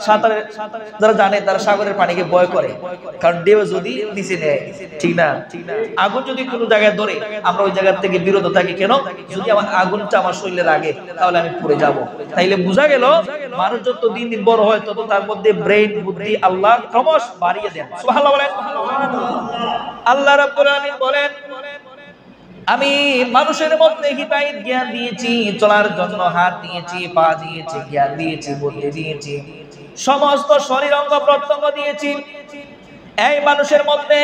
সাঁতারের যারা জানে তারা সাগরের পানিকে ভয় করে, কারণ ঢেউ যদি নিচে নেয়, ঠিক না? আগুন যদি কোনো জায়গায় ধরে আমরা ওই জায়গা থেকে বিরত থাকি, কেন? যদি আমার আগুনটা আমার শরীরে লাগে তাহলে আমি পুড়ে যাব। তাইলে বোঝা গেল মানুষ যত দিন দিন বড় হয় তত তার মধ্যে ব্রেন বুদ্ধি আল্লাহ ক্রমশ বাড়িয়ে দেন। সুবহানাল্লাহ বলেন। আল্লাহ রাব্বুল আলামিন বলেন, আমি মানুষের মধ্যে হিদায়াত জ্ঞান দিয়েছি, চলার জন্য হাত দিয়েছি, পা দিয়েছি, জ্ঞান দিয়েছি, বুদ্ধি দিয়েছি, সমস্ত শরীর অঙ্গ প্রত্যঙ্গ দিয়েছি। এই মানুষের মধ্যে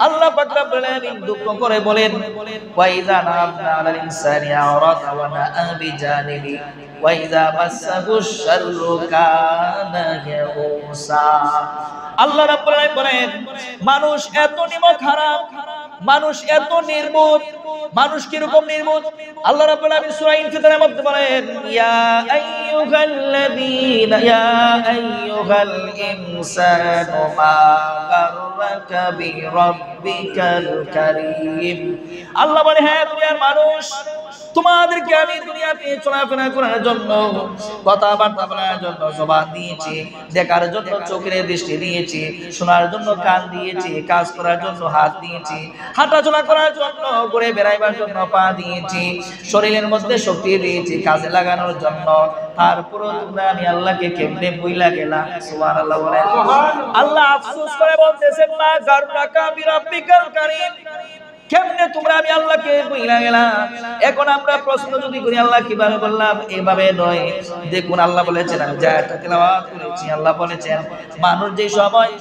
আল্লাহ পাক রব্বুল আলামিন দুঃখ করে বলেন, ওয়া ইযা না'আমনা 'আলাল ইনসানি আ'রাদা ওয়া না'a বিজানিবি ওয়া ইযা মাসসাহুশ শাররু কানা ইয়াউসা। আল্লাহ রাব্বুল আলামিন বলেন, মানুষ এত নিমক হারাম, মানুষ এত নির্বোধ। মানুষ কিরকম নির্বোধ? আল্লাহ রাব্বুল আলামিন সূরা ইনফিতারের মধ্যে বলেন, ইয়া আইয়ুহাল ইনসানু মা গাররাকা বিরাব্বিকাল কারীম। আল্লাহ বলে, হ্যাঁ দুনিয়ার মানুষ, তোমাদেরকে আমি দুনিয়াতে চলাফেরা করার জন্য, কথাবার্তা বলার জন্য জবান দিয়েছি, দেখার জন্য চোখের দৃষ্টি দিয়েছি, শোনার জন্য কান দিয়েছি, কাজ করার জন্য হাত দিয়েছি, হাঁটাচলা করার জন্য, ঘুরে বেড়াইবার জন্য পা দিয়েছি, শরীরের মধ্যে শক্তি দিয়েছি কাজে লাগানোর জন্য। তারপরও তোমরা আমি আল্লাহকে কেমনে ভুইলা গেলা? সুবহানাল্লাহ বলেন। আল্লাহ আফসোস করে বলতেছেন, মা গাররাকা বিরাব্বিকাল কারীম, কেমনে তোমরা আমি আল্লাহকে ভুইলা গেলা? এখন আমরা প্রশ্ন যদি করি, আল্লাহ কিভাবে বললাম? এভাবে নয়। দেখুন আল্লাহ বলেছেন, আমি যা তেলাওয়াত করেছি, আল্লাহ বলেছেন মানুষ যে সময়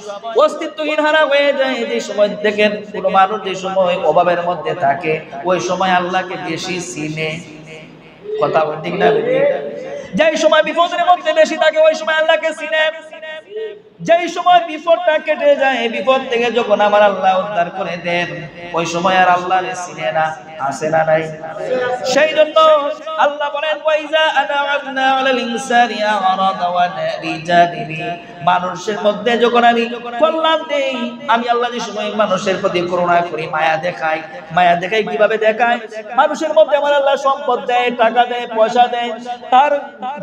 অস্তিত্বহীন হারা হয়ে যায়, যে সময় দেখেন কোন মানুষ যে সময় অভাবের মধ্যে থাকে, ওই সময় আল্লাহকে বেশি চিনে। কথা বল ঠিক না? যে সময় বিপদের মধ্যে বেশি থাকে ওই সময় আল্লাহকে চিনে। যেই সময় বিপদটা কেটে যায়, বিপদ থেকে যখন আমার আল্লাহ উদ্ধার করে দেন, ওই সময় আর আল্লাহরে চিনে না। আছে না নাই? সেই জন্য আল্লাহ বলেন, ওয়াইজা আনআমনা আলাল ইনসানি আ'রাদা ওয়া নাবিজানিবি, মানুষের মধ্যে যখন আমি কল্যাণ দেই, আমি আল্লাহ যে সময় মানুষের প্রতি করুণা করি, মায়া দেখাই। মায়া দেখাই কিভাবে দেখাই? মানুষের মধ্যে আমার আল্লাহ সম্পদ দেয়, টাকা দেয়, পয়সা দেয়, তার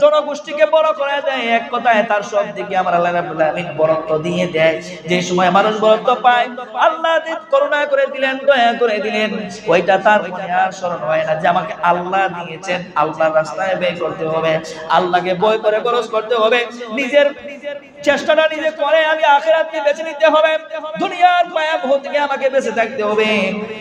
জনগোষ্ঠীকে বড় করে দেয়। এক কথায় তার সব দিকে আমার আল্লাহ রাব্বুল আলামিন বরত্ব দিয়ে দেয়। যে সময় মানুষ বরত্ব পায়, আল্লাহ যে করুণা করে দিলেন, দয়া করে দিলেন, ওইটা তার মনে আর স্মরণ হয় না যে আমাকে আল্লাহ দিয়েছেন, আল্লাহর রাস্তায় ব্যয় করতে হবে, আল্লাহকে ভয় করে খরচ করতে হবে, নিজের চেষ্টাটা নিজে করে আমি আখিরাতকে বেছে নিতে হবে, দুনিয়ার মায়ামোহ থেকে আমাকে বেঁচে থাকতে হবে।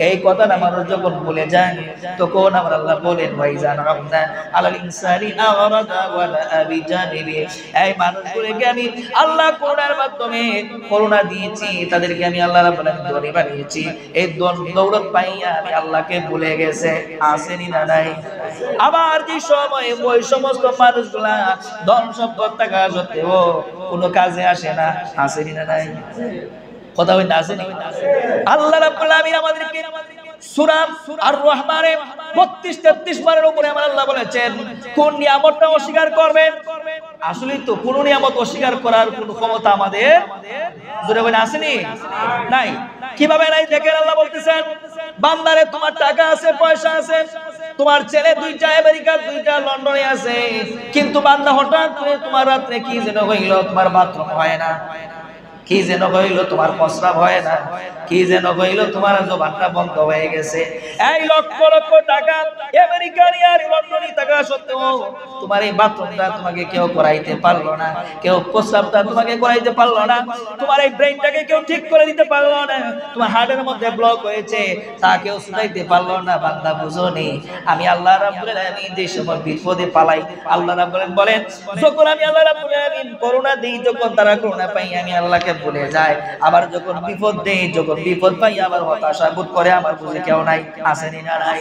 এই কথাটা মানুষ যখন ভুলে যায়, তখন আমার আল্লাহ বলেন, ওয়াইজা আনআমনা আলাল ইনসানি আ'রাদা ওয়া না'a বিজানিবি, এই মানুষগুলোকে আমি আল্লাহ করুণার মাধ্যমে করুণা দিয়েছি, তাদেরকে আমি আল্লাহ রাব্বুল আলামিন ধনী বানিয়েছি। এই দৌলত পাইয়া আমি আল্লাহকে ভুলে গেছে। আসেনি না নাই? আবার যে সময় ওই সমস্ত মানুষগুলা ধন সম্পদ টাকা সত্ত্বেও কোনো কাজে আসে না। আসেনি না নাই? কথা হই না? আসেনি? আল্লাহ রাব্বুল আলামিন আমাদেরকে সূরা আর রহমানে 32-33 বারের উপরে আমার আল্লাহ বলেছেন কোন নিয়ামতটা অস্বীকার করবেন। আসলে তো কোন নিয়ামত অস্বীকার করার কোন ক্ষমতা আমাদের জোরে বলেন আসেনি? নাই। কিভাবে নাই? দেখেন আল্লাহ বলতেছেন, বান্দারে তোমার টাকা আছে, পয়সা আছে, তোমার ছেলে 2টা আমেরিকা, 2টা লন্ডনে আছে, কিন্তু বান্দা হঠাৎ করে তোমার রাত্রে কি যেন হইল, তোমার বাথরুম হয় না, কি যেন হইল, তোমার প্রস্রাব হয় না, কি যেন হইল, তোমার জবানটা বন্ধ হয়ে গেছে। এই লক্ষ লক্ষ টাকা আমেরিকার আর লন্ডনে টাকা সত্ত্বেও তোমার এই বাথরুমটা তোমাকে কেউ করাইতে পারলো না, কেউ প্রস্রাবটা তোমাকে করাইতে পারলো না, তোমার এই ব্রেইনটাকে কেউ ঠিক করে দিতে পারলো না, তোমার হার্টের মধ্যে ব্লক হয়েছে তা কেউ শুনাইতে পারলো না। বান্দা বুঝোনি আমি আল্লাহ রাব্বুল আলামিন যে সময় বিপদে পালাই, আল্লাহ রাব্বুল আলামিন বলেন যখন আমি আল্লাহ রাব্বুল আলামিন করুণা দিই, যখন তারা করুণা পাই আমি আল্লাহকে ভুলে যায়। আবার যখন বিপদ দেই, যখন বিপদ পাই আবার হতাশা বোধ করে, আমার বুঝে কেউ নাই। আসেনি না নাই?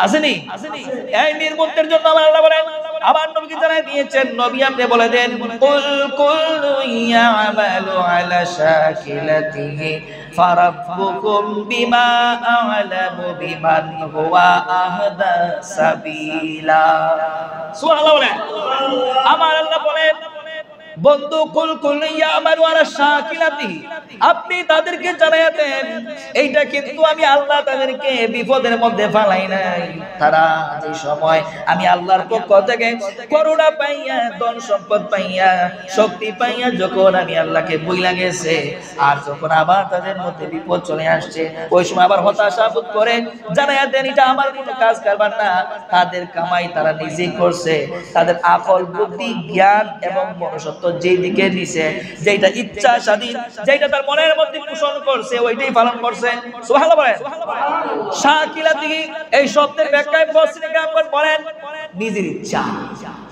আসেনি? এই নির্মুক্তের জন্য আমার আল্লাহ বলেন, আবার নবীকে জানাই দিয়েছেন, নবী আপনি বলে দেন, কুল কুল্লু ইয়ামালু আলা শাকিলাতিহি ফারাব্বুকুম বিমা আ'লামু বিমান হুয়া আহদা সাবিলা। সুবহানাল্লাহ বলেন। আমার আল্লাহ বলেন বন্ধু কুল কুল ইয়ামালু আলা শাকিলাতি, আপনি তাদেরকে জানায়া দেন এইটা কিন্তু আমি আল্লাহ তাদেরকে বিপদের মধ্যে ফেলাই নাই। তারা যে সময় আমি আল্লাহর পক্ষ থেকে করুণা পাইয়া, ধন সম্পদ পাইয়া, শক্তি পাইয়া যখন আমি আল্লাহকে বইলা গেছে, আর যখন আবার তাদের মধ্যে বিপদ চলে আসছে, ওই সময় আবার হতাশা বোধ করে জানায়া দেন এটা আমার কোনো কাজ করবার না, তাদের কামাই তারা নিজেই করছে, তাদের আকল বুদ্ধি জ্ঞান এবং মনুষ্যত্ব যেই দিকে দিছে, যেটা ইচ্ছা স্বাধীন, যেটা তার মনের মধ্যে পোষণ করছে ওইটাই পালন করছে। সুবহানাল্লাহ বলেন। শাকিলাতি এই শব্দের ব্যাখ্যায় মুফাসসিরিন কেরাম বলেন নিজের ইচ্ছা,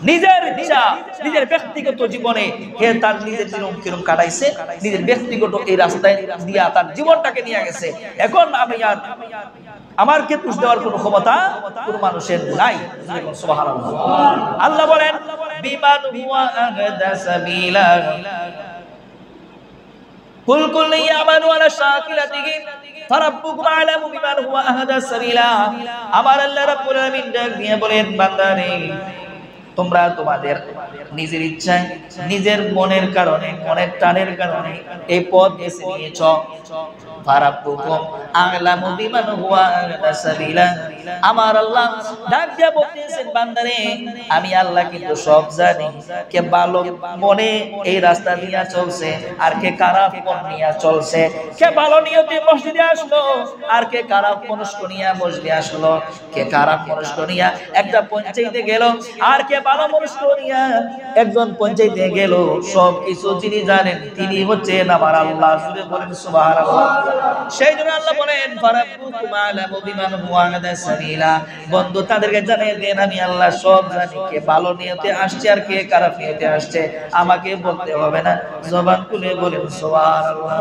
নিজের ইচ্ছা, নিজের ব্যক্তিগত জীবনে হে তার নিজের জীবন কিরকম কাটাইছে, নিজের ব্যক্তিগত এই রাস্তায় দিয়া তার জীবনটাকে নিয়ে গেছে। এখন আমি আর আমারকে তুষ দেওয়ার কোনো ক্ষমতা কোনো মানুষের নাই। সুবহানাল্লাহ। আল্লাহ বলেন বিমান হুয়া আহদা সাবিলা কুল কুল ইয়ামালু আলা শাকিলাতিহি ফারাব্বুকুম আ'লামু বিমান হুয়া আহদা সাবিলা। আমার আল্লাহ রাব্বুল আলামিন ডাক দিয়ে বলেন বান্দারে তোমরা তোমাদের নিজের ইচ্ছায়, নিজের মনের কারণে, মনের টানের কারণে এই পথ বেছে নিয়েছো। ফারাব্বুকুম আ'লামু বিমান হুয়া আহদা সাবিলা। আমার আল্লাহ ডাক দিয়ে বলতেছেন বান্দারে আমি আল্লাহ কিন্তু সব জানি কে ভালো মনে এই রাস্তা দিয়ে চলছে আর কে খারাপ মন নিয়ে চলছে, কে ভালো নিয়তে মসজিদে আসলো আর কে খারাপ মনস্ক নিয়ে মসজিদে আসলো, কে খারাপ মনস্ক নিয়ে একটা পঞ্চায়েতে গেল আর কে ভালো মনস্ক নিয়ে একজন পঞ্চায়েতে গেল, সব কিছু যিনি জানেন তিনি হচ্ছেন আমার আল্লাহ। জুড়ে বলেন সুবহানাল্লাহ। সেই জন্য আল্লাহ বলেন ফারাব্বুকুম আ'লামু বিমান হুয়া আহদা সাবিলা। বন্ধু তাদেরকে জানিয়ে দেন আমি আল্লাহ সব জানি কে ভালো নিয়তে আসছে আর কে খারাপ নিয়তে আসছে, আমাকে বলতে হবে না, জবান খুলে বলেন সুবহানাল্লাহ।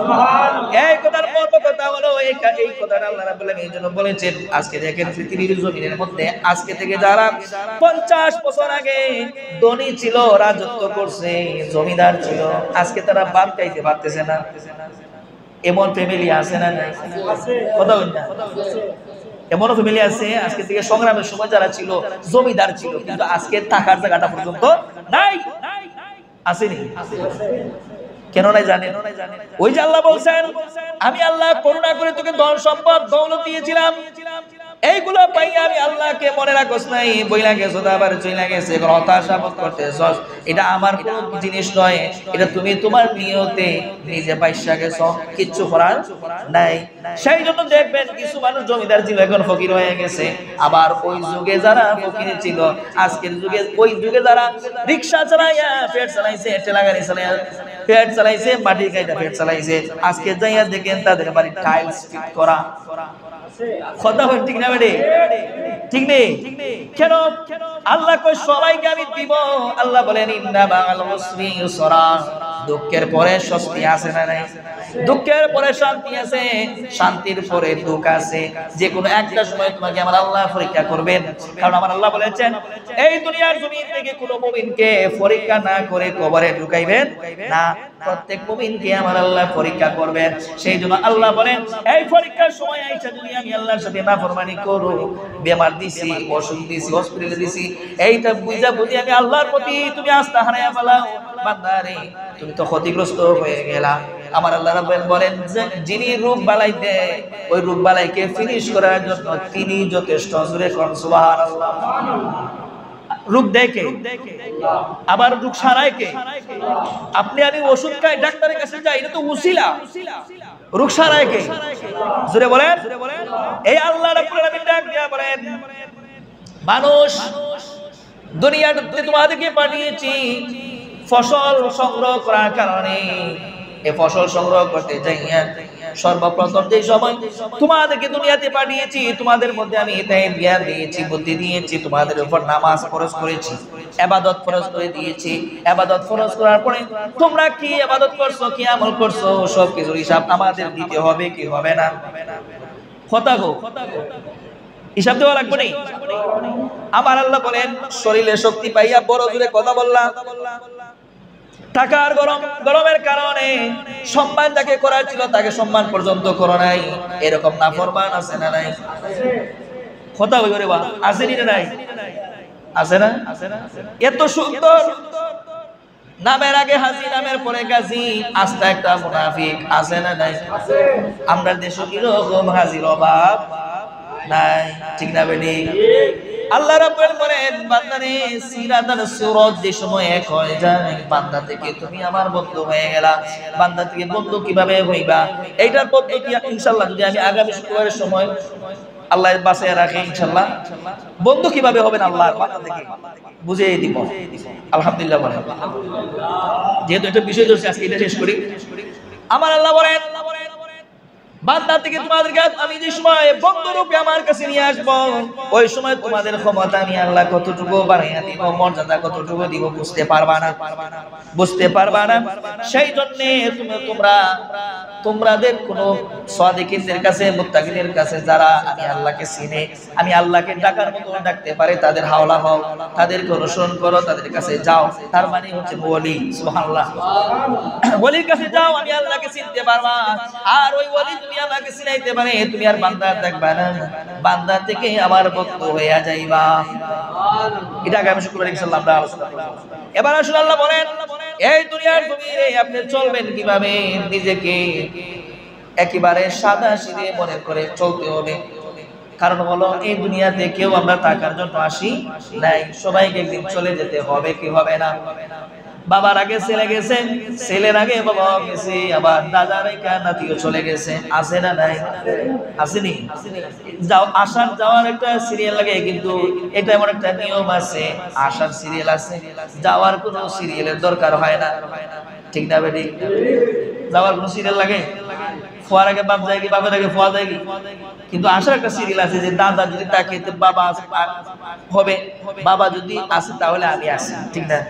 এই কথার মর্ম কথা হলো এই কথাটা আল্লাহ রাব্বুল আলামিন এইজন্য বলেছেন। আজকে দেখেন পৃথিবীর জমিনের মধ্যে আজকে থেকে যারা 50 বছর আগে ধনী ছিল, রাজত্ব করছে, জমিদার ছিল, আজকে তারা ভাত খাইতে পারতেছে না। এমন ফ্যামিলি আছে না নাই? কথা বলেন না। এমন ফ্যামিলি আছে আজকে থেকে সংগ্রামের সময় যারা ছিল জমিদার ছিল, কিন্তু আজকে টাকার জায়গাটা পর্যন্ত নাই। আসেনি? কেন নাই জানেন? ওই যে আল্লাহ বলছেন আমি আল্লাহ করুণা করে তোকে ধন সম্পদ দৌলত দিয়েছিলাম, এইগুলো পাইয়া আমি আল্লাহকে মনে রাখছ নাই, বইলা গেছো আবার চইলা গেছে, হতাশা বোধ করতেছস। এটা আমার কোনো জিনিস নয়, এটা তুমি তোমার নিয়তে নিজে পাইসা গেছো, কিচ্ছু করার নাই। সেই জন্য দেখবেন কিছু মানুষ জমিদার ছিল এখন ফকির হয়ে গেছে, আবার ওই যুগে যারা ফকির ছিল আজকের যুগে ওই যুগে যারা রিকশা চালাইয়া পেট চালাইছে, ঠেলা গাড়ি চালাইয়া পেট চালাইছে, মাটির গাড়িটা পেট চালাইছে, আজকে যাইয়া দেখেন তাদের বাড়ি টাইলস ফিট করা। কথা বল ঠিক না বেডি? ঠিক নেই কেন? আল্লাহ কই সবাইকে আমি দিব। আল্লাহ বলেন ইন্না বা'আল উসরি ইউসরা। দুঃখের পরে স্বস্তি আছে না নাই? দুঃখের পরে শান্তি আছে, শান্তির পরে দুঃখ আছে। যে কোনো একটা সময় তোমাকে আমার আল্লাহ পরীক্ষা করবেন, কারণ আমার আল্লাহ বলেছেন এই দুনিয়ার জমিন থেকে কোনো মুমিনকে পরীক্ষা না করে কবরে ঢুকাইবেন না। প্রত্যেক মুমিনকে আমার আল্লাহ পরীক্ষা করবেন। সেই জন্য আল্লাহ বলেন এই পরীক্ষার সময় আইসা যদি আমি আল্লাহর সাথে নাফরমানি করো, বেমার দিছি, অসুখ দিছি, হসপিটালে দিছি, এইটা বুঝা বুঝি আমি আল্লাহর প্রতি তুমি আস্থা হারাইয়া ফেলাও, বান্দারে তুমি তো ক্ষতিগ্রস্ত হয়ে গেলা। আমার আল্লাহ রাব্বুল বলেন যে যিনি রোগ বালাই দেয় ওই রোগ বালাইকে ফিনিশ করার জন্য তিনি যথেষ্ট। জোরে কোন সুবহানাল্লাহ। রোগ দেয় কে? আবার রোগ সারায় কে? আপনি আমি ওষুধ খাই, ডাক্তারের কাছে যাই, এটা তো উসিলা। রোগ সারায় কে? জোরে বলেন। এই আল্লাহ রাব্বুল আলামিন ডাক দিয়া বলেন মানুষ দুনিয়াতে তোমাদেরকে পাঠিয়েছি ফসল সংগ্রহ করার কারণে। এই ফসল সংগ্রহ করতে যাইয়া সর্বপ্রথম যে সময় তোমাদেরকে দুনিয়াতে পাঠিয়েছি, তোমাদের মধ্যে আমি হিদায়াত জ্ঞান দিয়েছি, বুদ্ধি দিয়েছি, তোমাদের উপর নামাজ ফরজ করেছি, ইবাদত ফরজ করে দিয়েছি। ইবাদত ফরজ করার পরে তোমরা কি ইবাদত করছো, কি আমল করছো, সব কিছুর হিসাব আমাদের দিতে হবে কি হবে না? কথা গো, হিসাব দেওয়া লাগবে না। আমার আল্লাহ বলেন শরীরে শক্তি পাইয়া বড় জোরে কথা বললাম, টাকার গরমের কারণে সম্মান যাকে করার ছিল তাকে সম্মান পর্যন্ত করো নাই। এরকম নাফরমান আছে না নাই? কথা বলি রে বা, আছে না নাই? আছে না? এত সুন্দর নামের আগে হাজি, নামের পরে গাজী, আস্তা একটা মুনাফিক আছে না নাই? আমরা দেশে কিরকম হাজির অভাব নাই, ঠিক না বেটি? আল্লাহ রাব্বুল বলেন বান্দারে সিরাতার সুরত যে সময় এক হয়ে যায়, বান্দা থেকে তুমি আমার বন্ধু হয়ে গেলা। বান্দা থেকে বন্ধু কিভাবে হইবা, এইটার পদ্ধতি ইনশাআল্লাহ যদি আমি আগামী শুক্রবারের সময় আল্লাহ বাঁচিয়ে রাখে, ইনশাআল্লাহ বন্ধু কিভাবে হবেন আল্লাহর বান্দা থেকে বুঝিয়ে দিব। আলহামদুলিল্লাহ বলেন। যেহেতু একটা বিষয় ধরছি আজকে এটা শেষ করি। আমার আল্লাহ বলেন বান্দা থেকে তোমাদেরকে আমি যে সময় বন্ধুরূপে আমার কাছে নিয়ে আসবো, ওই সময় তোমাদের ক্ষমতা আমি আল্লাহ কতটুকু বাড়াইয়া দিব, মর্যাদা কতটুকু দিব বুঝতে পারবা না, বুঝতে পারবা না। সেই জন্য তোমাদের কোন সাদিকিনদের কাছে, মুত্তাকিনের কাছে যারা আমি আল্লাহকে চিনে, আমি আল্লাহকে ডাকার মতো ডাকতে পারে, তাদের হাওলা হও, তাদেরকে অনুসরণ করো, তাদের কাছে যাও। তার মানে হচ্ছে ওলি। সুবহানাল্লাহ। ওলির কাছে যাও, আমি আল্লাহকে চিনতে পারবা। আর ওই ওলি তুমি আমাকে চিনাইতে পারে, তুমি আর বান্দা দেখবা না, বান্দা থেকে আমার বন্ধু হইয়া যাইবা। এটা আগামী শুক্রবার ইনশাআল্লাহ আমরা আলোচনা করব। এবার আসলে আল্লাহ বলেন এই দুনিয়ার জমিনে আপনি চলবেন কিভাবে, নিজেকে একেবারে সাদা সিধে মনে করে চলতে হবে। কারণ হলো এই দুনিয়াতে কেউ আমরা টাকার জন্য আসি নাই, সবাইকে একদিন চলে যেতে হবে, কি হবে না? বাবার আগে ছেলে গেছে, ছেলের আগে বাবা গেছে, আবার দাদার আগে নাতিও চলে গেছে, আছে না নাই? আসেনি? যাও আসার যাওয়ার একটা সিরিয়াল লাগে, কিন্তু এটা এমন একটা নিয়ম আছে, আসার সিরিয়াল আছে, যাওয়ার কোনো সিরিয়ালের দরকার হয় না, ঠিক না বেটি? যাওয়ার কোনো সিরিয়াল লাগে? ফোয়ার আগে বাপ যায় কি, বাপের আগে ফোয়া যায় কি? কিন্তু আসার একটা সিরিয়াল আছে, যে দাদা যদি তাকে বাবা হবে, বাবা যদি আসে তাহলে আমি আসি, ঠিক না?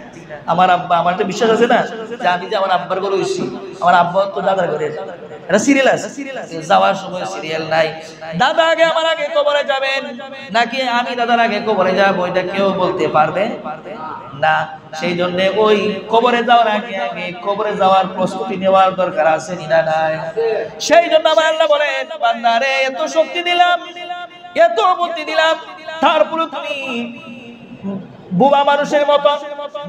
আমার আব্বা, আমার একটা বিশ্বাস আছে না যে আমি যে আমার আব্বার ঘরে হইছি, আমার আব্বা তো দাদার ঘরে, এটা সিরিয়াল আছে। যাওয়ার সময় সিরিয়াল নাই। দাদা আগে আমার আগে কবরে যাবেন নাকি আমি দাদার আগে কবরে যাব, এটা কেউ বলতে পারবে না। সেই জন্য ওই কবরে যাওয়ার আগে আগে কবরে যাওয়ার প্রস্তুতি নেওয়ার দরকার আছে না নাই? সেই জন্য আমার আল্লাহ বলেন বান্দারে এত শক্তি দিলাম, এত বুদ্ধি দিলাম, তারপরে তুমি বুবা মানুষের মতন,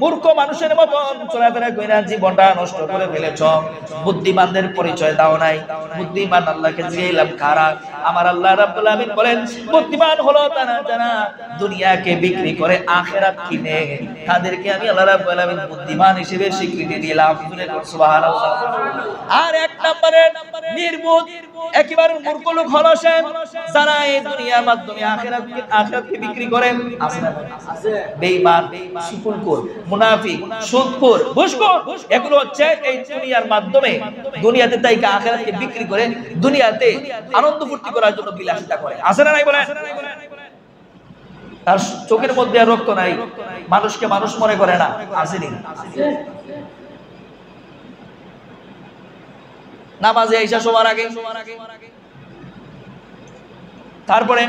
মূর্খ মানুষের মতন চলাফেরা কইরা জীবনটা নষ্ট করে ফেলেছ। বুদ্ধিমানদের পরিচয় দাও নাই। বুদ্ধিমান আল্লাহকে জিজ্ঞাসা কারা? আমার আল্লাহ রাব্বুল আমিন বলেন বুদ্ধিমান হলো তারা যারা দুনিয়াকে বিক্রি করে আখিরাত কিনে, তাদেরকে আমি আল্লাহ রাব্বুল আমিন বুদ্ধিমান হিসেবে স্বীকৃতি দিলাম। সুবহানাল্লাহ। আর এক নম্বরের নির্বোধ একেবারে মূর্খ লোক হলো সে যারা এই দুনিয়ার মাধ্যমে আখিরাতকে বিক্রি করে। আছে না? আছে। বেঈমান, সুকুলখোর, মুনাফিক, সুদখোর, ঘুষখোর, এগুলো হচ্ছে এই দুনিয়ার মাধ্যমে দুনিয়াতে তাইকে আখিরাতকে বিক্রি করে দুনিয়াতে আনন্দ ফুর্তি করার জন্য বিলাসিতা করে। আছে না নাই বলেন? তার চোখের মধ্যে আর রক্ত নাই, মানুষকে মানুষ মনে করে না। আসেনি? নামাজে ঈশা সবার আগে, তারপরে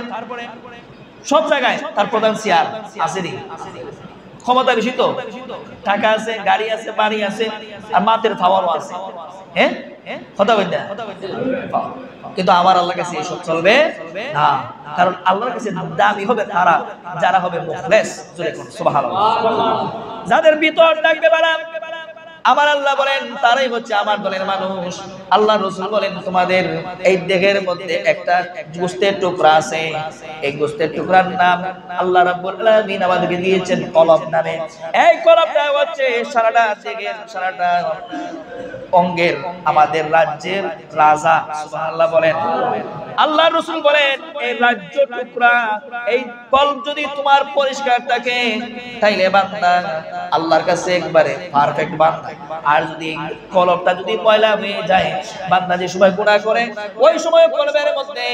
সব জায়গায় তার প্রধান চেয়ার। আসেনি? ক্ষমতা বেশি তো, টাকা আছে, গাড়ি আছে, বাড়ি আছে, আর মাতের খাওয়ারও আছে। হ্যাঁ, কথা বল না। কিন্তু আমার আল্লাহর কাছে এসব চলবে না। কারণ আল্লাহর কাছে দামি হবে তারা যারা হবে মুখলেস। সুবহানাল্লাহ। যাদের ভিতর থাকবে বাড়া, আমার আল্লাহ বলেন তারাই হচ্ছে আমার দলের মানুষ। আল্লাহ রাসূল বলেন তোমাদের এই দেহের মধ্যে একটা গোশতের টুকরা আছে, এই গোশতের টুকরার নাম আল্লাহ রাব্বুল আলামিন আমাদেরকে দিয়েছেন কলব নামে। এই কলবটা হচ্ছে সারাটা দেহের, সারাটা অঙ্গের আমাদের রাজ্যের রাজা। সুবহানাল্লাহ বলেন। আল্লাহ রাসূল বলেন এই রাজ্য টুকরা, এই কলব যদি তোমার পরিষ্কার থাকে তাইলে বান্দা আল্লাহর কাছে একবারে পারফেক্ট বান্দা। আর যদি কলবটা যদি ময়লা হয়ে যায়, বান্দা যে সময় গুনাহ করে ওই সময় কলবের মধ্যে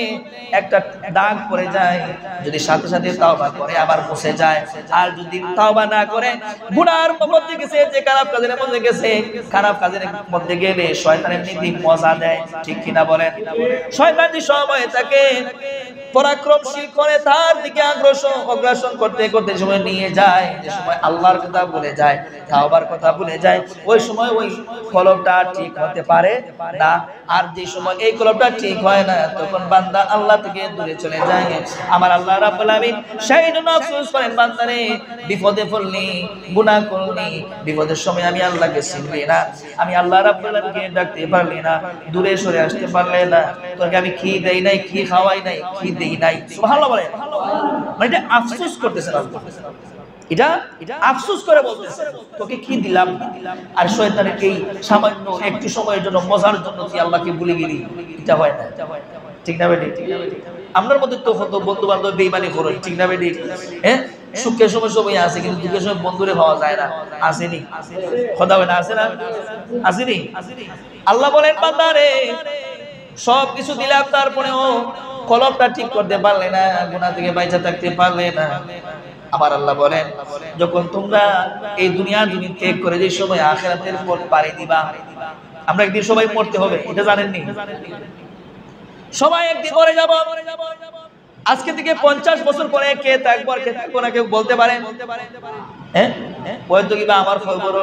একটা দাগ পড়ে যায়, যদি সাথে সাথে তাওবা করে আবার মুছে যায়। আর যদি তাওবা না করে গুনাহর মধ্যে গেছে, যে খারাপ কাজের মধ্যে গেছে, খারাপ কাজের মধ্যে গেলে শয়তান এমনি মজা দেয়, ঠিক কিনা বলেন? শয়তান যে সময় তাকে পরাক্রমশীল করে তার দিকে অগ্রসর করতে করতে সময় নিয়ে যায়, যে সময় আল্লাহর কথা ভুলে যায়, তাওবার কথা ভুলে যায়, ওই সময় ওই কলবটা ঠিক হতে পারে না। আর যে সময় এই কলবটা ঠিক হয় না, তখন বান্দা আল্লাহ থেকে দূরে চলে যায়। আমার আল্লাহ রাব্বুল আলামিন সেই জন্য আফসোস করেন, বান্দারে বিপদে পড়লি, গুনাহ করলি, বিপদের সময় আমি আল্লাহকে চিনলি না, আমি আল্লাহ রাব্বুল আলামিনকে ডাকতে পারলি না, দূরে সরে আসতে পারলে না, তোকে আমি কি দেই নাই, কি খাওয়াই নাই, কি দেই নাই। সুবহানাল্লাহ বলেন। মানে এটা আফসোস করতেছেন আল্লাহ, এটা আফসোস করে বলতেছে তোকে কি দিলাম। আর শয়তানের এই সামান্য একটু সময়ের জন্য, মজার জন্য তুই আল্লাহকে ভুলে গেলি, এটা হয় না, ঠিক না বেটি? আপনার মধ্যে তো হতো বন্ধু বান্ধব বেঈমানি করে, ঠিক না বেটি? হ্যাঁ, সুখের সময় সবাই আছে, কিন্তু দুঃখের সময় বন্ধুরে পাওয়া যায় না, আসেনি? কথা হয় না, আসে না? আসেনি? আল্লাহ বলেন, বান্দারে সব কিছু দিলাম, তারপরেও কলবটা ঠিক করতে পারলে না, গুনাহ থেকে বাইচা থাকতে পারলে না। আমার আল্লাহ বলেন, যখন তোমরা এই দুনিয়ার জমিন ত্যাগ করে যে সময় আখিরাতের পথ পাড়ি দিবা, আমরা একদিন সবাই মরতে হবে, এটা জানেননি? সবাই একদিন মরে যাব। আজকে থেকে 50 বছর পরে কে থাকবো আর কে থাকবো না কেউ বলতে পারে? হ্যাঁ, হয়তো কিবা আমার খবর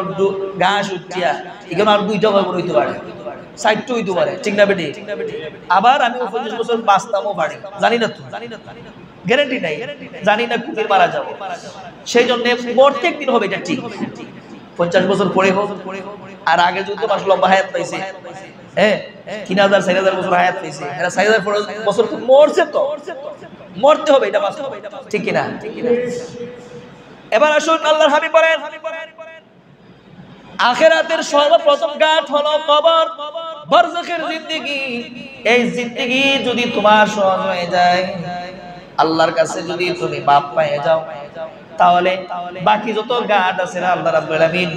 ঘাস উঠিয়া এখানে আর 2টা খবর হইতে পারে, 60টা হইতে পারে, ঠিক না বেটি? আবার আমি 25 বছর বাঁচতামও পারি, জানি না তো, গ্যারান্টি নাই, জানি না কুমির মারা যাবো। সেই জন্য মরতে একদিন হবে, এটা ঠিক। 50 বছর পরে হোক আর আগে যদি মানুষ লম্বা হায়াত পাইছে, হ্যাঁ 3000-4000 বছর হায়াত পাইছে, এরা 4000 বছর তো মরছে, তো মরতে হবে, এটা বাস্তব, ঠিক কিনা? এবার আসুন আল্লাহর হাবিব বলেন, আখিরাতের সর্বপ্রথম ঘাট হলো কবর, বারজাখের জিন্দেগি। এই জিন্দেগি যদি তোমার সহজ হয়ে যায়, আল্লাহর কাছে যদি তুমি মাপ পেয়ে যাও, তাহলে বাকি যত ঘাট আছে না, আল্লাহ রাব্বুল আলামিন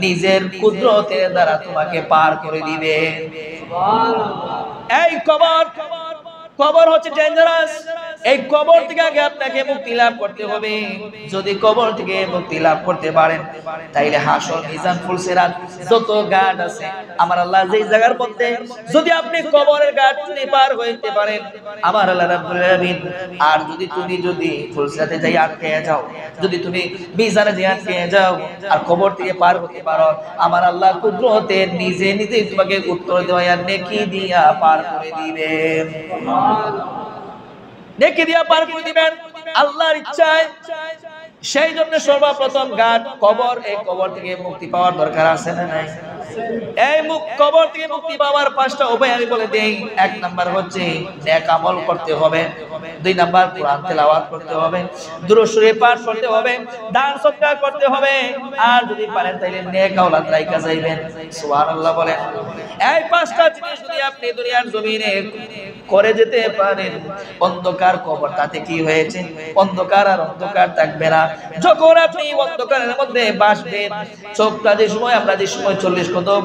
নিজের কুদরতের দ্বারা তোমাকে পার করে দিবে। এই কবর হচ্ছে ডেঞ্জারাস। এই কবর থেকে আগে আপনাকে মুক্তি লাভ করতে হবে। যদি কবর থেকে মুক্তি লাভ করতে পারেন, তাইলে হাসর, মিজান, ফুলসিরাত যত ঘাট আছে, আমার আল্লাহ যেই জায়গার মধ্যে যদি আপনি কবরের ঘাট পার হইতে পারেন, আমার আল্লাহ রাব্বুল আলামিন, আর যদি ফুলসিরাতে যাই আটকে যাও, যদি তুমি মিজানে যাই আটকে যাও আর কবর থেকে পার হতে পারো, আমার আল্লাহ কুদরতে নিজে নিজেই তোমাকে উত্তর দেওয়া আর নেকি দিয়া পার করে দিবেন। নেকি দিয়া পার করে দিবেন আল্লাহর ইচ্ছায়। সেই জন্য সর্বপ্রথম ঘাট কবর। এই কবর থেকে মুক্তি পাওয়ার দরকার আছে না নাই? এই কবর থেকে মুক্তি পাওয়ার 5টা উপায় আমি বলে দেই। 1 নাম্বার হচ্ছে নেক আমল করতে হবে, 2 নাম্বার কোরআন তেলাওয়াত করতে হবে, দুরূদ শরীফ পাঠ করতে হবে, দান সদকা করতে হবে, আর যদি পারেন তাইলে নেক আওলাদ রাইখা যাইবেন। সুবহানাল্লাহ বলেন। এই 5টা জিনিস যদি আপনি দুনিয়ার জমিনে করে যেতে পারেন, অন্ধকার কবর তাতে কি হয়েছে? অন্ধকার আর অন্ধকার থাকবে না। যখন আপনি অন্ধকারের মধ্যে বাসবেন, চোখটা যে সময়, আমরা যে সময় 40 কদম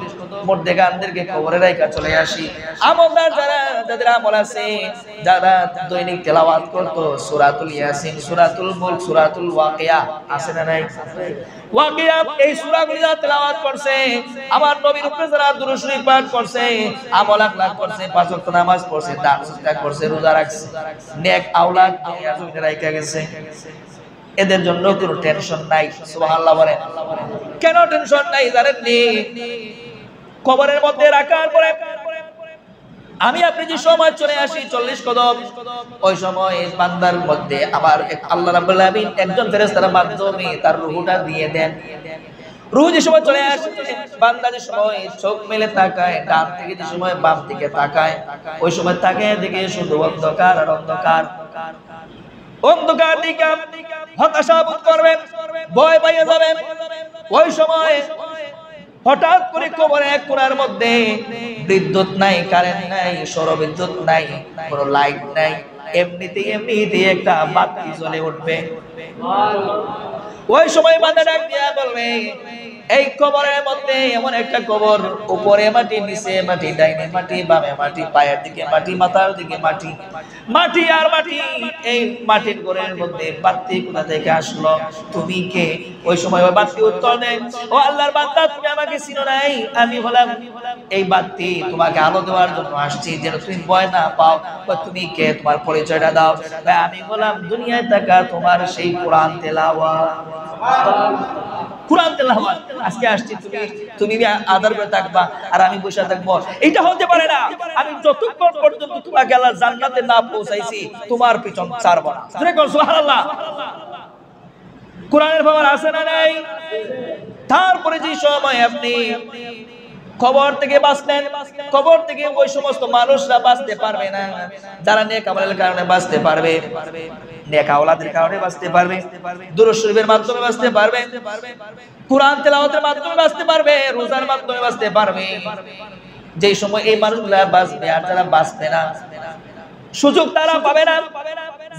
মধ্যে গানদেরকে কবরে রাইখা চলে আসি, আমলদার যাদের আমল আছে, যারা দৈনিক তেলাওয়াত করতো সূরাতুল ইয়াসিন, সূরাতুল মুলক, সূরাতুল ওয়াকিয়া, আছে না নাই? ওয়াকিয়া, এই সূরাগুলো যারা তেলাওয়াত করছে, আমার নবীর উপরে যারা দুরূদ শরীফ পাঠ করছে, আমল আখলাক করছে, 5 ওয়াক্ত নামাজ পড়ছে, দান সদকা করছে, রোজা রাখছে, নেক আওলাদ দুনিয়ার জমিনে রাইখা গেছে, এদের জন্য কোনো টেনশন নাই। সুবহানাল্লাহ বলেন। কেন টেনশন নাই জানেননি? কবরের মধ্যে রাখার পরে আমি আপনি যে সময় চলে আসি 40 কদম, ওই সময় বান্দার মধ্যে আবার আল্লাহ রাব্বুল আলামিন একজন ফেরেশতার মাধ্যমে তার রূহটা দিয়ে দেন। রূহ যে সময় চলে আসে, বান্দা যে সময় চোখ মেলে তাকায়, ডান থেকে যে সময় বাম দিকে তাকায়, ওই সময় তাকায় দেখে শুধু অন্ধকার আর অন্ধকার। অন্ধকার দিকে হতাশা বোধ করবেন, ভয় পাইয়ে যাবেন। ওই সময় হঠাৎ করে কবরের এক কোণার মধ্যে বিদ্যুৎ নাই, কারেন্ট নাই, সৌরবিদ্যুৎ নাই, কোনো লাইট নাই, এমনিতেই একটা বাতি জ্বলে উঠবে। ওই সময় বান্দা ডাক দিয়া বলবে, এই কবরের মধ্যে এমন একটা কবর, উপরে মাটি, নিচে মাটি, ডাইনে মাটি, বামে মাটি, পায়ের দিকে মাটি, মাথার দিকে মাটি, মাটি আর মাটি। এই মাটির ঘরের মধ্যে বাতি কোথা থেকে আসলো? তুমি কে? ওই সময় ওই বাতি উত্তর দেয়, ও আল্লাহর বান্দা, তুমি আমাকে চিনো নাই, আমি হলাম এই বাতি, তোমাকে আলো দেওয়ার জন্য আসছি, যেন তুমি ভয় না পাও। তুমি কে? তোমার পরিচয়টা দাও। আমি হলাম দুনিয়ায় থাকা তোমার সেই কোরআন তেলাওয়াত। কোরআন তেলাওয়াত আজকে আসছি, তুমি আদর করে থাকবা আর আমি বসে থাকবো, এটা হতে পারে না। আমি যতক্ষণ পর্যন্ত তোমাকে আল্লাহর জান্নাতে না পৌঁছাইছি, তোমার পিছন ছাড়বো না। সুবহানাল্লাহ। কোরআনের পাওয়ার আছে না নাই? তারপরে যে সময় আপনি কবর থেকে বাঁচলেন, কবর থেকে ওই সমস্ত মানুষরা বাঁচতে পারবে না যারা নেক আমলের কারণে বাঁচতে পারবে, নেক আওলাদের কারণে বাঁচতে পারবে, দুরূদ শরীফের মাধ্যমে বাঁচতে পারবে, কোরআন তেলাওয়াতের মাধ্যমে বাঁচতে পারবে, রোজার মাধ্যমে বাঁচতে পারবে। যে সময় এই মানুষগুলা বাঁচবে আর যারা বাঁচবে না, সুযোগ তারা পাবে না।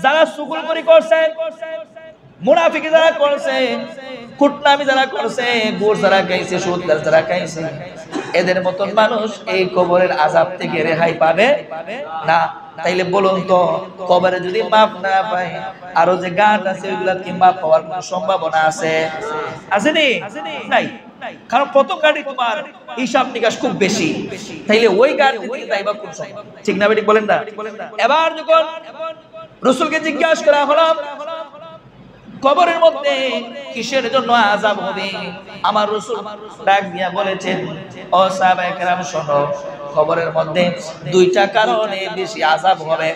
যারা চুগলখড়ি করছে, মুনাফিকি যারা করছে, কুটনামি যারা করছে, ঘুষ যারা খাইছে, সুদ যারা খাইছে, এদের মতন মানুষ এই কবরের আযাব থেকে রেহাই পাবে না। তাইলে বলুন তো, কবরে যদি মাপ না পায়, আরো যে গান আছে ওইগুলা কি মাপ পাওয়ার কোনো সম্ভাবনা আছে? আসেনি? নাই। কারণ প্রথম গাড়ি তোমার হিসাব নিকাশ খুব বেশি, তাইলে ওই গাড়ি যাইবা কোন সময়? ঠিক না বেঠিক বলেন না? এবার যখন রাসূলকে জিজ্ঞাসা করা হলো, কবরের মধ্যে কিসের জন্য আযাব হবে, আমার রাসূল ডাক দিয়া বলেছেন, ও সাহাবায়ে কেরাম শোনো, কবরের মধ্যে দুইটা কারণে বেশি আযাব হবে।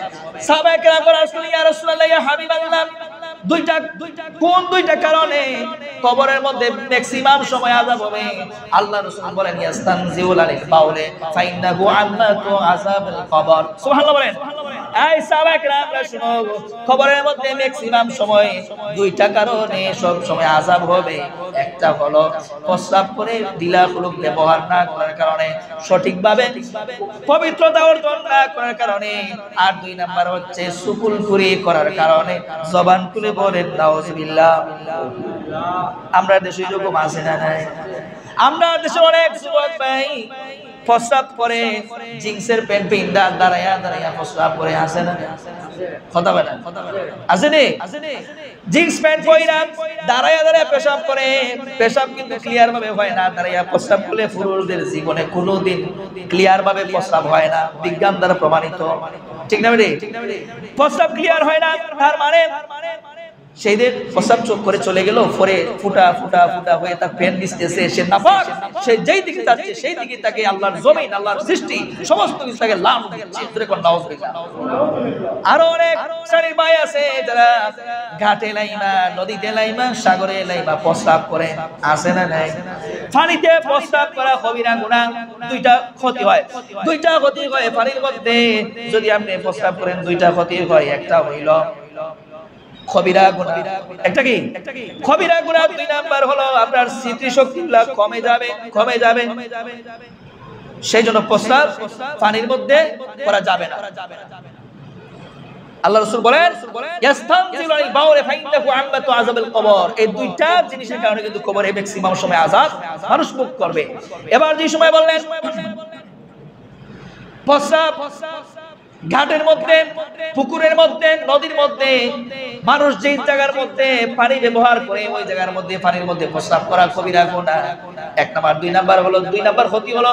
সাহাবায়ে কেরাম বলেন, ইয়া রাসূলুল্লাহ, ইয়া হাবিবাল্লাহ, দুইটা কোন দুইটা কারণে কবরের মধ্যে ম্যাক্সিমাম সময় আযাব হবে? আল্লাহ রাসূল বলেন, ইয়াস্তানজিউল আলাইহিল বাউলে ফাইন্নাহু আম্মাতু আযাবিল কবর। সুবহানাল্লাহ বলেন। এই সাহাবায়ে কেরামরা শুনো, কবরের মধ্যে ম্যাক্সিমাম সময় দুইটা কারণে সব সময় আযাব হবে। একটা হলো প্রস্রাব করে দিলাখুলুক ব্যবহার না করার কারণে, সঠিকভাবে পবিত্রতা অর্জন না করার কারণে, আর দুই নাম্বার হচ্ছে সুকুলখুরি করার কারণে। জবান খুলে বলেন নাউজুবিল্লাহ। আমরা দেশে এরকম আছে না নাই? আমরা দেশে অনেক যুবক ভাই প্রস্রাব করে জিন্সের প্যান্ট পিন্দা দাঁড়ায়া দাঁড়ায়া প্রস্রাব করে, আসে না? কথা বলেন, আসেনি? জিন্স প্যান্ট পয়রা দাঁড়ায়া দাঁড়ায়া পেশাব করে, পেশাব কিন্তু ক্লিয়ার ভাবে হয় না। দাঁড়ায়া প্রস্রাব করলে পুরুষদের জীবনে কোনোদিন ক্লিয়ার ভাবে প্রস্রাব হয় না, বিজ্ঞান দ্বারা প্রমাণিত। ঠিক না বেটি? প্রস্রাব ক্লিয়ার হয় না, তার মানে সেই দিন প্রস্রাব চোখ করে চলে গেল, পরে ফুটা ফুটা ফুটা হয়ে তার প্যান্ট ভিজতেছে, সে নাপাক, সে যেই দিকে যাচ্ছে সেই দিকে তাকে আল্লাহর জমিন, আল্লাহর সৃষ্টি সমস্ত কিছু তাকে লাভ দিচ্ছে। আরো অনেক শ্রেণীর ভাই আছে যারা ঘাটে লাইমা, নদীতে লাইমা, সাগরে লাইমা প্রস্রাব করে, আসে না নাই? পানিতে প্রস্রাব করা কবিরা গুনাহ, দুইটা ক্ষতি হয়। দুইটা ক্ষতি হয় পানির মধ্যে যদি আপনি প্রস্রাব করেন, দুইটা ক্ষতি হয়। একটা হইল কবিরা গুনাহ, একটা কি কবিরা গুনাহ। দুই নাম্বার হলো আপনার স্মৃতিশক্তিগুলো কমে যাবে। সেই জন্য প্রস্রাব পানির মধ্যে করা যাবে না। আল্লাহ রাসূল বলেন, ইয়াস্তানজিলু আল বাউরে ফাইন্নাহু আম্মাতু আযাবিল কবর। এই দুইটা জিনিসের কারণে কিন্তু কবরে ম্যাক্সিমাম সময় আযাব মানুষ ভোগ করবে। এবার যে সময় বললেন প্রস্রাব ঘাটের মধ্যে, পুকুরের মধ্যে, নদীর মধ্যে, মানুষ যেই জায়গার মধ্যে পানি ব্যবহার করে ওই জায়গার মধ্যে পানির মধ্যে প্রস্রাব করা কবিরা গুনাহ। এক নাম্বার। দুই নাম্বার ক্ষতি হলো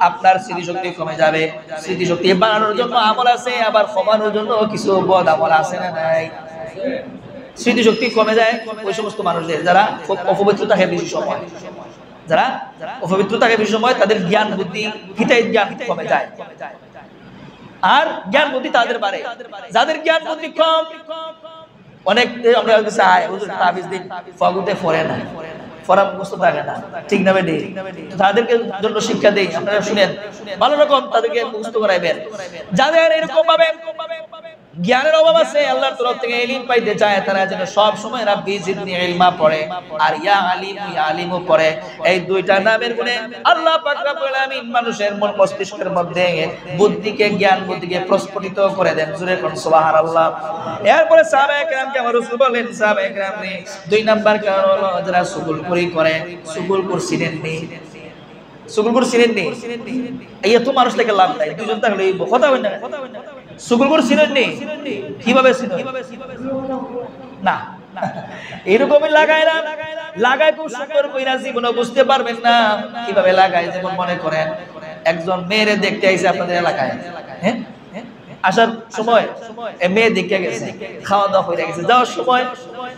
আপনার স্মৃতিশক্তি কমে যাবে। স্মৃতিশক্তি বাড়ানোর জন্য আমল আছে, আবার কমানোর জন্য কিছু বদ আমল আছে না নাই? স্মৃতিশক্তি কমে যায় ওই সমস্ত মানুষদের যারা অপবিত্র থাকে বেশি সময়, যারা অপবিত্র থাকে বেশি সময়, তাদের জ্ঞান বুদ্ধি, হিতাহিত জ্ঞান কমে যায়, আর জ্ঞান বুদ্ধি তাদের বাড়ে। যাদের জ্ঞান বুদ্ধি কম, অনেক আমরা তাবিজ দিন ফগুতে পড়ে না, পড়া মুখস্থ থাকে না, ঠিক না বেটি? তাদেরকে জন্য শিক্ষা দেই, আপনারা শুনেন, ভালো রকম তাদেরকে মুখস্থ করাইবেন। যাদের এরকম ভাবে জ্ঞানের অভাব আছে, আল্লাহর তরফ থেকে ইলম পাইতে চায়, তারা যেন সব সময় রাব্বি জিদনি ইলমা পড়ে আর ইয়া আলিমও পড়ে। এই দুইটা নামের গুণে আল্লাহ পাক রব্বুল আলামিন মানুষের মন মস্তিষ্কের মধ্যে বুদ্ধিকে, জ্ঞান বুদ্ধিকে প্রস্ফুটিত করে দেন। জোরে কোন সুবহানাল্লাহ। এরপরে সাহাবায়ে কেরামকে আমার রাসূল বলেন, সাহাবায়ে কেরামে দুই নাম্বার কারণ হলো যারা সুগুলপুরি করে। সুগুলপুর চিনেননি? সুগুলপুর চিনেননি? এই এত মানুষ থেকে লাভ নাই, দুইজন থাকলে কথা হয় না। সুগুলপুর চিনেননি? কিভাবে চিনেন? না, এরকমই লাগায় না, লাগায় খুব সুন্দর কইরা, জীবনে বুঝতে পারবেন না কিভাবে লাগায়। যেমন মনে করেন একজন মেয়েরে দেখতে আইছে আপনাদের এলাকায়, হ্যাঁ, আসার সময় মেয়ে দেখে গেছে, খাওয়া দাওয়া হয়ে গেছে, যাওয়ার সময়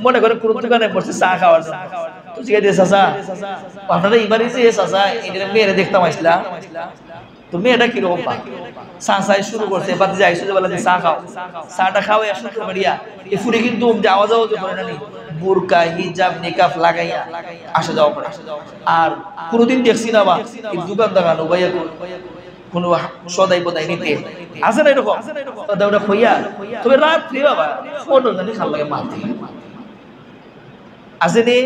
মনে করে কোন দোকানে বসে চা খাওয়ার জন্য, তো জিজ্ঞাসা দিয়ে চাচা আপনারা এবারে যে চাচা এটা মেয়েরে দেখতাম আসলাম, তো মেয়েটা কিরকম পা চা চাই শুরু করছে, বাতি যাই শুধু বলে চা খাও, চাটা খাওয়াই আসলে মারিয়া এ ফুরে কিন্তু যাওয়া যাওয়া করে না, বুরকা হিজাব নিকাফ লাগাইয়া আসা যাওয়া করে। আর কোনোদিন দেখছি না বা এই দোকান দেখানো ভাইয়া কোন সদাই বদাই নিতে আছে না এরকম, ওটা হইয়া তবে রাত্রি বাবা ফোটো জানি খাল লাগে মারতে আসেনি,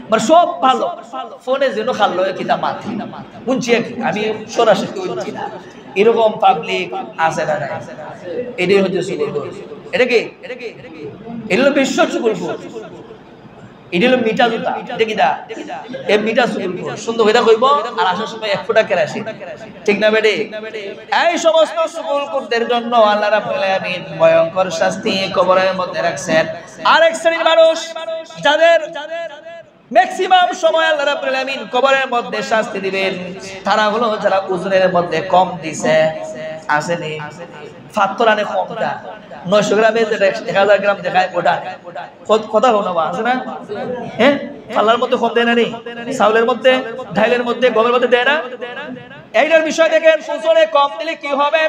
মানে সব ভালো ফোনে যেন খাল লাগে কিতা মারতে শুনছি, আমি সরাসরি বলছি না, এরকম পাবলিক আছে না নাই? এটাই হচ্ছে সুগুলপুর। এটা কি? এটা হলো বিশ্ব সুগুলপুর, এটা হলো মিঠা জুতা। এটা কি দা? এই মিঠা সুগুলপুর সুন্দর হইতা কইব আর আসার সময় এক ফোঁটা কেরাসিন, ঠিক না বেডি? এই সমস্ত সুগুলপুরদের জন্য আল্লাহ রাব্বুল আলামিন ভয়ঙ্কর শাস্তি কবরের মধ্যে রাখছেন। আরেক শ্রেণীর মানুষ যাদের ম্যাক্সিমাম সময় আল্লাহ রাব্বুল আলামিন কবরের মধ্যে শাস্তি দিবেন, তারা হলো যারা ওজনের মধ্যে কম দিছে। আসেনি ফাত্তরানে কমটা 900 গ্রামে যেটা 1000 গ্রাম দেখায় ওটা কথা হলো না, আছে না? হ্যাঁ, ফাল্লার মধ্যে কম দেয় না, নেই চাউলের মধ্যে, ঢাইলের মধ্যে, গমের মধ্যে দেয় না। এইটার বিষয় দেখেন ওজনে কম দিলে কি হবে,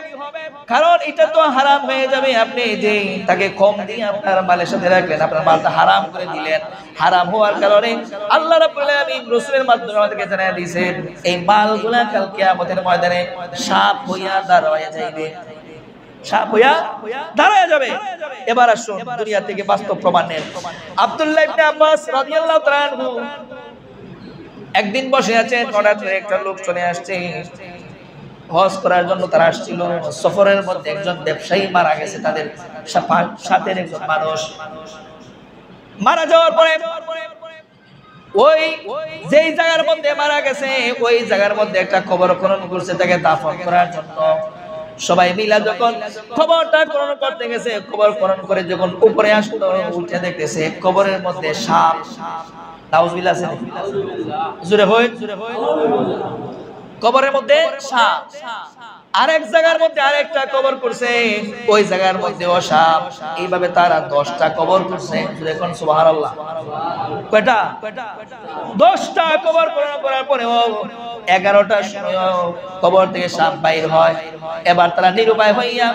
কারণ এটা তো হারাম হয়ে যাবে। আপনি যে তাকে কম দিয়ে আপনার মালের সাথে রাখলেন, আপনার মালটা হারাম করে দিলেন। হারাম হওয়ার কারণে আল্লাহ রাব্বুল আলামিন রাসূলের মাধ্যমে আমাদেরকে জানিয়ে দিয়েছেন এই মালগুলা কাল কিয়ামতের ময়দানে সাপ হইয়া দাঁড়ায় যাবে, সাপ হইয়া দাঁড়ায় যাবে। এবার আসুন দুনিয়া থেকে বাস্তব প্রমাণ নেন। আব্দুল্লাহ ইবনে আব্বাস রাদিয়াল্লাহু তাআলা আনহু একদিন বসে আছেন, হঠাৎ করে একটা লোক চলে আসছে হজ করার জন্য। তারা আসছিল সফরের মধ্যে, একজন ব্যবসায়ী মারা গেছে, তাদের সাথে একজন মানুষ মারা যাওয়ার পরে ওই যেই জায়গার মধ্যে মারা গেছে ওই জায়গার মধ্যে একটা কবর খনন করছে তাকে দাফন করার জন্য। সবাই মিলা যখন খবরটা খনন করতে গেছে, কবর খনন করে যখন উপরে আসলো, উঠে দেখতেছে কবরের মধ্যে সাপ। নাউজুবিল্লাহ আছে, জোরে হয়, কবরের মধ্যে সাপ। আরেক জায়গার মধ্যে আরেকটা কবর করছে, ওই জায়গার মধ্যেও সাপ। এইভাবে তারা 10টা কবর করছে। দেখুন সুবহানাল্লাহ, কয়টা? 10টা কবর করার পরেও 11টার সময় কবর থেকে সাপ বাইর হয়। এবার তারা নিরুপায় হইয়া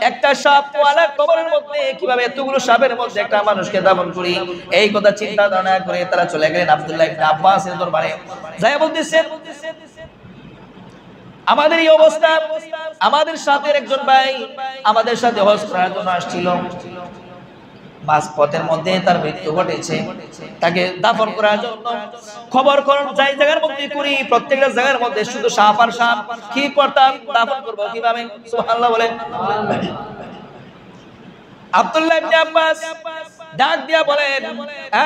একটা সাপ ওয়ালা কবরের মধ্যে কিভাবে এতগুলো সাপের মধ্যে একটা মানুষকে দাফন করি, এই কথা চিন্তা ধারণা করে তারা চলে গেলেন আব্দুল্লাহ ইবনে আব্বাসের দরবারে। যাই বলতেছেন আমাদের এই অবস্থা, আমাদের সাথে একজন ভাই আমাদের সাথে হজ করার জন্য আসছিল, মাঝ পথের মধ্যে তার মৃত্যু ঘটেছে। তাকে দাফন করার জন্য খবর করুন, যাই জায়গার মধ্যে করি প্রত্যেকটা জায়গার মধ্যে শুধু সাপ আর সাপ। কি করতাম, দাফন করবো কিভাবে? সুবহানাল্লাহ বলেন। আব্দুল্লাহ ইবনে আব্বাস ডাক দিয়া বলেন,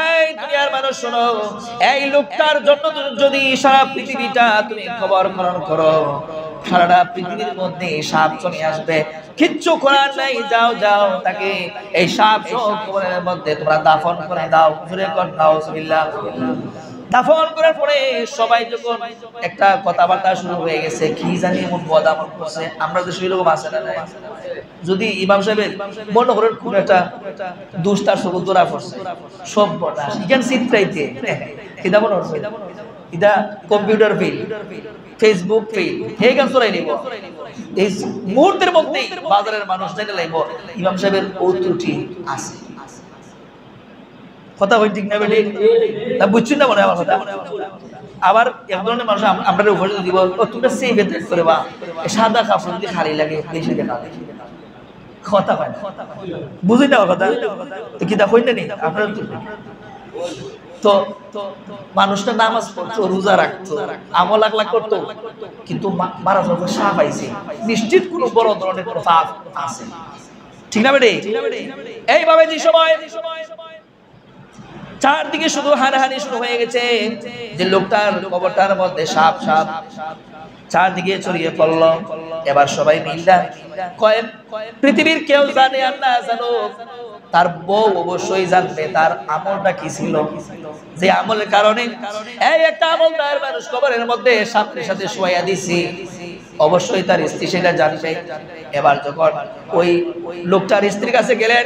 এই দুনিয়ার মানুষ শোনো, এই লোকটার জন্য যদি সারা পৃথিবীটা তুমি খবর খনন করো, সারাটা পৃথিবীর মধ্যে সাপ চলে আসবে, কিচ্ছু করার নাই। যাও যাও, তাকে এই সাপ কবরের মধ্যে তোমরা দাফন করে দাও। জোরে কর নাউজুবিল্লাহ। দাফন করার পরে সবাই যখন একটা কথাবার্তা শুরু হয়ে গেছে, কি জানি এমন বদামত করছে, আমরা তো সেরকম আছে না নাই? যদি ইমাম সাহেবের মনে করেন কোন একটা দুষ্টার সবুজ ধরা পড়ছে, সব বটা ইখান চিত্রাইতে কিতা মনে হচ্ছে, এটা কম্পিউটার ফেল, ফেসবুক ফেল, এই গান চলাই নিব। এই মুহূর্তের মধ্যেই বাজারের মানুষ জেনে লাইব ইমাম সাহেবের ও ত্রুটি আছে। কথা হই ঠিক না বেটি? না বুঝছেন না মনে আমার কথা? আবার এক ধরনের মানুষ আমরা উপরে দিব, তোমরা সেভ করে বা সাদা কাপড় যদি খালি লাগে বেশি দেখা, কথা হয় না, বুঝি না কথা তো কিতা হইতে নেই আপনার তো মানুষটা নামাজ পড়তো, রোজা রাখতো, আমল আকলাক করতো, কিন্তু মারা যাওয়ার সাপ আইছে, নিশ্চিত কোনো বড় ধরনের কোনো পাপ আছে, ঠিক না বেটে? এইভাবে যে সময় চারদিকে শুধু হানাহানি শুরু হয়ে গেছে, যে লোকটার কবরটার মধ্যে সাপ সাপ চারদিকে ছড়িয়ে পড়লো। এবার সবাই মিললা কয় পৃথিবীর কেউ জানে আর না জানো, তার বউ অবশ্যই জানবে তার আমলটা কি ছিল, যে আমলের কারণে এই একটা আমলদার মানুষ কবরের মধ্যে সাপের সাথে শোয়া দিছি, অবশ্যই তার স্ত্রী সেটা জানবে। এবার যখন ওই লোকটার স্ত্রীর কাছে গেলেন,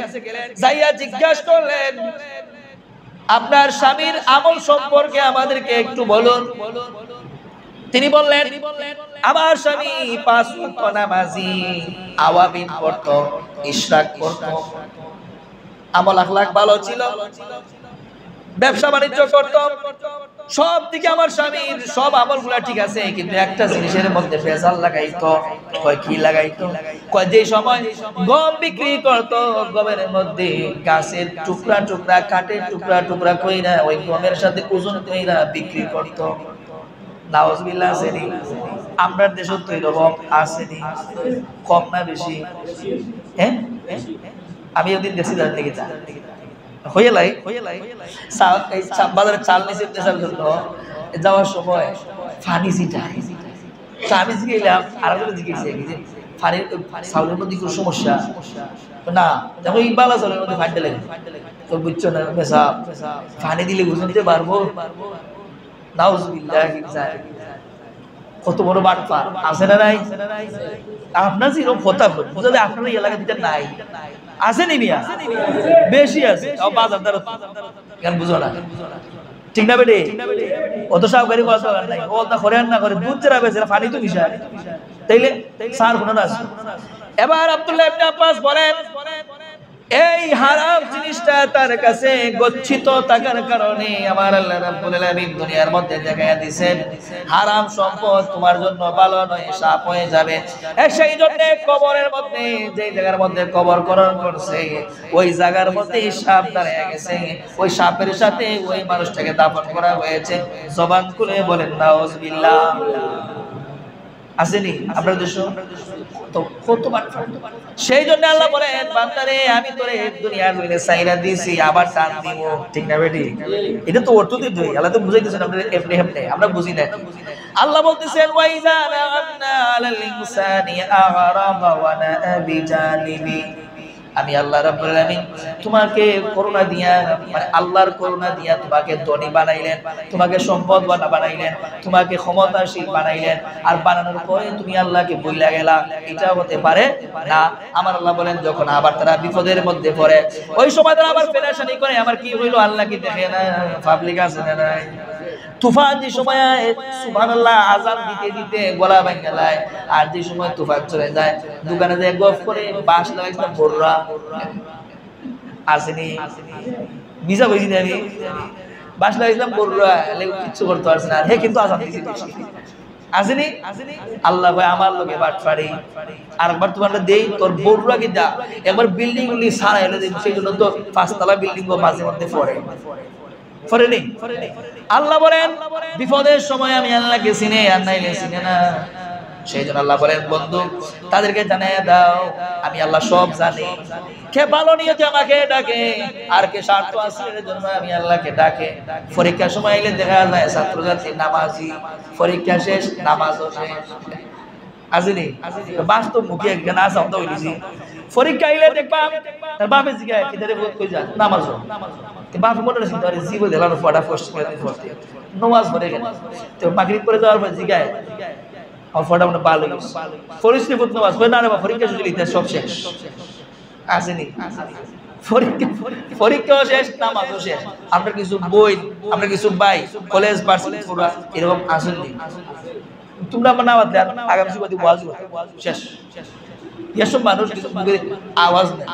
যাইয়া জিজ্ঞাসা করলেন আপনার স্বামীর আমল সম্পর্কে আমাদেরকে একটু বলুন। তিনি বললেন আমার স্বামী 5 ওয়াক্ত নামাজি, আওয়াবিন পড়তো, ইশরাক করতো, আমল আখলাক ভালো ছিল, ব্যবসা বাণিজ্য করতো, সব দিকে আমার স্বামীর সব আমলগুলা ঠিক আছে, কিন্তু একটা জিনিসের মধ্যে ভেজাল লাগাইতো। কয় কি লাগাইতো? কয় যে সময় গম বিক্রি করতো, গমের মধ্যে গাছের টুকরা টুকরা কাঠের টুকরা টুকরা কইরা ওই গমের সাথে ওজন কইরা বিক্রি করতো। নাউজুবিল্লাহ আসেনি? আমরা দেশে তো এরকম আসেনি, কম না বেশি? হ্যাঁ, আমি ওদিন দেখছি তার দিকে হয়ে লাই বাজারে চাল নিচে দেশার জন্য যাওয়ার সময় ফানি জিটা আমি জিগেলাম, আর জিজ্ঞেসি ফানির চাউলের মধ্যে কোনো সমস্যা না, দেখো এই বালা চাউলের মধ্যে ফাটতে লাগে তো বুঝছো না, পেশা ফানি দিলে বুঝতে পারবো। নাউজুবিল্লাহ, কত বড় বাটপা আছে না নাই? আপনার যেরকম কথা বুঝা যায় আপনার এলাকা দিতে নাই, আছে নি মিয়া? বেশি আছে, বাজার দ্বারা কেন বুঝো না, ঠিক না বেটে? অত সাহকারী কথা নাই, ওটা করে আর না করে দুধ যারা বেছে পানি তো বিষয় তাইলে সার কোনো না। এবার আব্দুল্লাহ ইবনে আব্বাস বলেন এই হারাম জিনিসটা তার কাছে গচ্ছিত থাকার কারণে আমার আল্লাহ রাব্বুল আলামিন দুনিয়ার মধ্যে দেখায়া দিবেন হারাম সম্পদ তোমার জন্য ভালো নয়, সাপ হয়ে যাবে। সেই জন্য কবরের মধ্যে যে জায়গার মধ্যে কবর খনন করছে ওই জায়গার মধ্যে সাপ দাঁড়িয়ে গেছে, ওই সাপের সাথে ওই মানুষটাকে দাফন করা হয়েছে। জবান খুলে বলেন নাউজুবিল্লাহ। আসেনি আপনার দেশ তো কত বাটফা? সেই জন্য আল্লাহ বলেন বান্দারে আমি তোরে দুনিয়ার জমিনে সাইরা দিয়েছি, আবার টান দিব, ঠিক না বেটি? এটা তো অর্থই দুই, আল্লাহ তো বুঝাইতেছেন আমরা এমনি এমনি আমরা বুঝি না। আল্লাহ বলতেছেন ওয়াইজা না'আমনা আলাল ইনসানি আ'রাদা ওয়া না'a বিজানিবি। আমি আল্লাহ রাব্বুল আলামিন তোমাকে করুণা দিয়া, মানে আল্লাহর করুণা দিয়া তোমাকে ধনী বানাইলেন, তোমাকে সম্পদবান বানাইলেন, তোমাকে ক্ষমতাশীল বানাইলেন, আর বানানোর পরে তুমি আল্লাহকে ভুইলা গেলা, এটা হতে পারে না। আমার আল্লাহ বলেন যখন আবার তারা বিপদের মধ্যে পড়ে ওই সময় তারা আবার পেরেশানি করে, আমার কি হইলো আল্লাহ কি দেখে না? পাবলিক আছে না নাই? তুফান যে সময় সুবহানাল্লাহ আযান দিতে দিতে গলা ভেঙে যায়, আর যে সময় তুফান চলে যায় দোকানে যায় গফ করে বাঁশ লাগাইছিলাম বড়রা আসেনি, ভিজা বইছি আমি বাঁশ লাগাইছিলাম বড়রা কিছু করতে পারছে না, হে কিন্তু আযান দিছি বেশি আসেনি। আল্লাহ ভাই আমার লোকে বাটপাড়ি আর একবার তোমার দেই তোর বড়রা কি যা একবার বিল্ডিং গুলি সারা এনে দিই, সেই জন্য তো 5 তলা বিল্ডিং মাঝে মধ্যে পড়ে ফরেনি। আল্লাহ বলেন বিপদের সময় আমি আল্লাহকে চিনি আর নাইলে চিনি না, সেই জন্য আল্লাহ বলেন বন্ধু তাদেরকে জানিয়ে দাও আমি আল্লাহ সব জানি। কে ভালো নিয়তে আমাকে ডাকে আর কে স্বার্থ হাসিলের জন্য আমি আল্লাহকে ডাকে। পরীক্ষার সময় এলে দেখা যায় ছাত্রছাত্রী নামাজি, পরীক্ষা শেষ নামাজও শেষ আসেনি। বাস্তব মুখে একজন আসা হতে হইলিছি পরীক্ষা আইলে দেখবা তার বাপে জিগায় কিদারে বোধ কই যা নামাজও বাপ মনে রাখছি তার জীবন দেলার ফটা ফস্ট করে পড়তে নামাজ পড়ে গেল তো মাগরিব পড়ে যাওয়ার পর জিগায় আর ফটা মনে ভালো হইছে ফরিস্তি বুত নামাজ পড়ে না রে পরীক্ষা শুরু হইতে সব শেষ আসেনি। পরীক্ষা শেষ নামাজও শেষ, আমরা কিছু বই আমরা কিছু বাই কলেজ ভার্সিটি পুরা এরকম আসেনি। তোমরা আমার নামাজ দেন আগামী সুবাদি ওয়াজ শেষ, এসব মানুষ কিছু আওয়াজ নেই।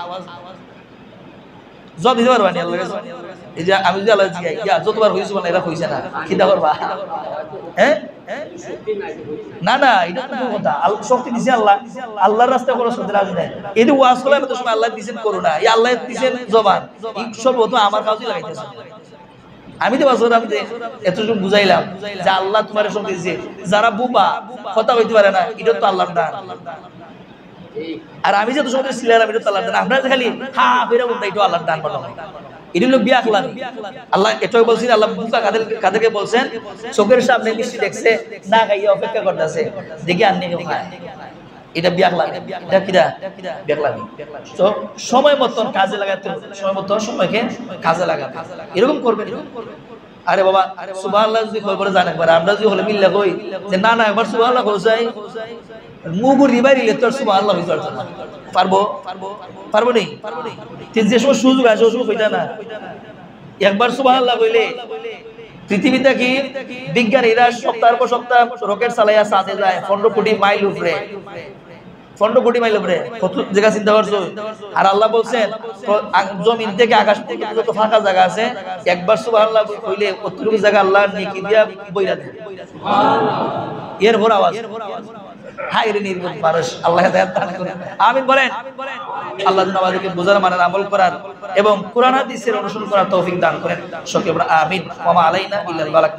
জব দিতে পারবা নি আল্লাহর কাছে এই যে আমি যদি আল্লাহ জিগাই ইয়া যতবার হইছে মানে এরা হইছে না কিটা করবা হ্যাঁ না না এটা তো কথা শক্তি দিছে আল্লাহ আল্লাহর রাস্তায় কোনো শক্তি রাজি নাই এই যে ওয়াজ করলাম তো সময় আল্লাহ দিবেন করুণা এই আল্লাহ দিবেন জবান এই সর্বপ্রথম আমার কাজেই লাগাইতেছে আমি তো বাসর আমি এতটুকু বুঝাইলাম যে আল্লাহ তোমার শক্তি দিয়েছে যারা বুবা কথা কইতে পারে না এটা তো আল্লাহর দান আর আমি যে তো শক্তি ছিলাম এটা তো আল্লাহর দান আপনারা খালি হ্যাঁ বেরা বলতে এটা আল্লাহর দান বলা এটা হলো বিয়াখলামি আল্লাহ এটাই বলছেন আল্লাহ বুকা কাদেরকে বলছেন চোখের সামনে মিষ্টি দেখছে না খাইয়ে অপেক্ষা করতেছে দেখি আননি কেউ খায় এটা বিয়াখলামি এটা কিরা বিয়াখলামি তো সময় মতন কাজে লাগাতে সময় মতন সময়কে কাজে লাগাতে এরকম করবেন আরে বাবা সুবহানাল্লাহ যদি কই বলে জানেন একবার আমরা যদি হলে মিল্লা কই যে না না একবার সুবহানাল্লাহ কইছাই মুগুর রিবাই রিলে তোর সুবহানাল্লাহ হইছে পারবো পারবো নেই তিন যে সময় সুযোগ আসে সুযোগ হইতা না একবার সুবহানাল্লাহ কইলে পৃথিবীতে কি বিজ্ঞানীরা সপ্তাহের পর সপ্তাহ রকেট চালাইয়া চাঁদে যায় 15 কোটি মাইল উপরে 15 কোটি মাইল উপরে কত জায়গা চিন্তা করছো আর আল্লাহ বলছেন জমিন থেকে আকাশ পর্যন্ত যত ফাঁকা জায়গা আছে একবার সুবহানাল্লাহ কইলে কতটুকু জায়গা আল্লাহ নেকি দিয়া বইরা দেয় সুবহানাল্লাহ এর ভোর আওয়াজ হায় রে নির্বোধ মানুষ আল্লাহ হেদায়েত দান করুন আমিন বলেন আল্লাহ যেন আমাদেরকে বোঝার মানার আমল করার এবং কোরআন হাদিসের অনুসরণ করার তৌফিক দান করেন সকলে আমরা আমিন ওয়া মা আলাইনা ইল্লাল বালাগ।